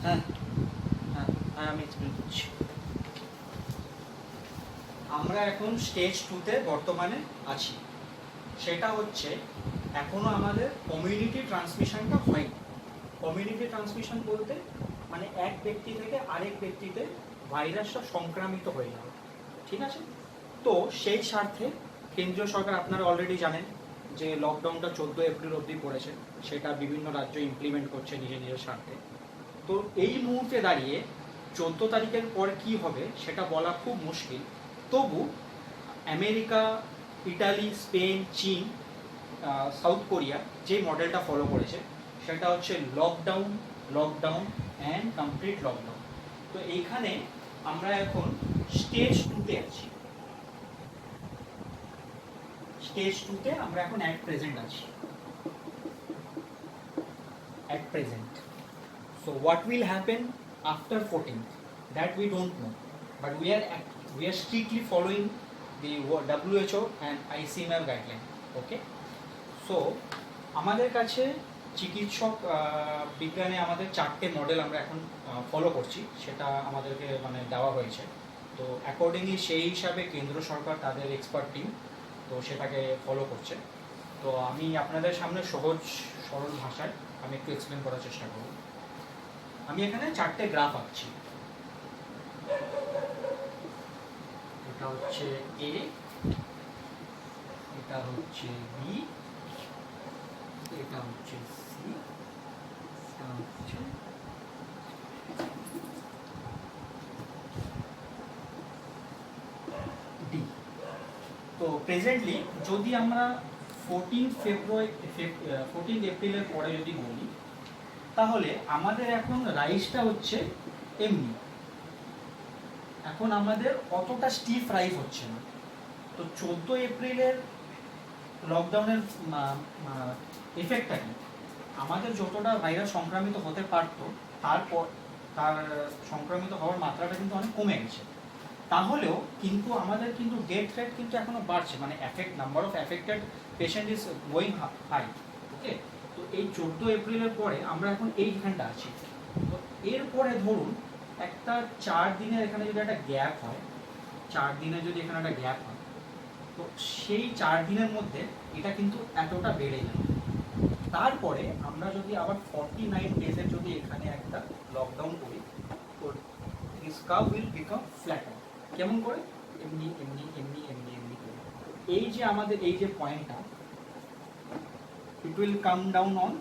হ্যাঁ হ্যাঁ হ্যাঁ আমি এক্সপ্লেন করছি। আমরা এখন স্টেজ 2-তে বর্তমানে আছি। সেটা হচ্ছে এখনো আমাদের কমিউনিটি ট্রান্সমিশনটা হয়নি। কমিউনিটি ট্রান্সমিশন বলতে মানে এক ব্যক্তি থেকে আরেক ব্যক্তিতে ভাইরাসটা সংক্রামিত হয়ে যাবে, ঠিক আছে? তো সেই স্বার্থে কেন্দ্রীয় সরকার, আপনারা অলরেডি জানেন যে লকডাউনটা 14 এপ্রিল অবধি পড়েছে, সেটা বিভিন্ন রাজ্য ইমপ্লিমেন্ট করছে নিজের নিজের স্বার্থে। তো এই মুহূর্তে দাঁড়িয়ে 14 তারিখের পর কি হবে সেটা বলা খুব মুশকিল। তবু আমেরিকা, ইটালি, স্পেন, চীন, সাউথ কোরিয়া যে মডেলটা ফলো করেছে সেটা হচ্ছে lockdown, lockdown and complete lockdown. তো এইখানে আমরা এখন স্টেজ 2-তে আছি। স্টেজ 2-তে আমরা এখন অ্যাট প্রেজেন্ট আছি, at present. So what will happen after 14th? That we don't know, but we are strictly following the WHO and ICMR guideline. Okay? So আমাদের কাছে চিকিৎসক বিজ্ঞানে আমাদের 4টে মডেল আমরা এখন ফলো করছি, সেটা আমাদেরকে মানে দেওয়া হয়েছে। তো অ্যাকর্ডিংলি সেই হিসাবে কেন্দ্র সরকার তাদের এক্সপার্ট টিম তো সেটাকে ফলো করছে। তো আমি আপনাদের সামনে সহজ সরল ভাষায় আমি একটু এক্সপ্লেন করার চেষ্টা করব। আমি এখানে 4টে গ্রাফ আঁকছি। এটা হচ্ছে এ, এটা হচ্ছে বি, এটা হচ্ছে সি, এটা হচ্ছে ডি। তো প্রেজেন্টলি যদি আমরা 14 এপ্রিলের পরে যদি বলি, তাহলে আমাদের এখন রাইজটা হচ্ছে এমনি, এখন আমাদের অতটা স্টিফ রাইজ হচ্ছে না। তো 14 এপ্রিলের লকডাউনের এফেক্টটা কি, আমাদের যতটা ভাইরাস সংক্রামিত হতে পারতো তার সংক্রামিত হওয়ার মাত্রাটা কিন্তু অনেক কমে গেছে। তাহলেও কিন্তু আমাদের কিন্তু ডেথ রেট কিন্তু এখনো বাড়ছে, মানে number of affected patient is going high. Okay, তো এই 14 এপ্রিলের পরে আমরা এখন এইখানটা আছি। তো এরপরে ধরুন একটা 4 দিনের এখানে যদি একটা গ্যাপ হয়, 4 দিনের যদি এখানে একটা গ্যাপ হয়, তো সেই 4 দিনের মধ্যে এটা কিন্তু এতটা বেড়ে যাবে। তারপরে আমরা যদি আবার 49 ডেজের যদি এখানে একটা লকডাউন করি, তো this curve will become platter. কেমন করে? এমনি এমনি এমনি এমনি এমনি করে। এই যে আমাদের এই যে পয়েন্টটা, it will come down on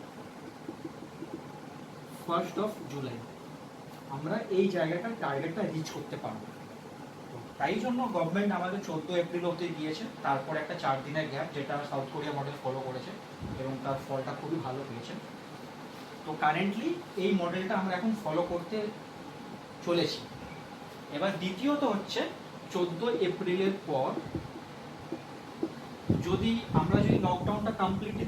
1st of July। আমরা এই জায়গাটার টার্গেটটা রিচ করতে পারবো। তাই জন্য গভর্নমেন্ট আমাদের 14 এপ্রিল অবধি দিয়েছে, তারপরে একটা 4 দিনের গ্যাপ, যেটা সাউথ কোরিয়া মডেল ফলো করেছে এবং তার ফলটা খুবই ভালো পেয়েছে। তো কারেন্টলি এই মডেলটা আমরা এখন ফলো করতে চলেছি। এবার দ্বিতীয়ত হচ্ছে 14 এপ্রিলের পর যদি আমরা লকডাউনটা কমপ্লিটলি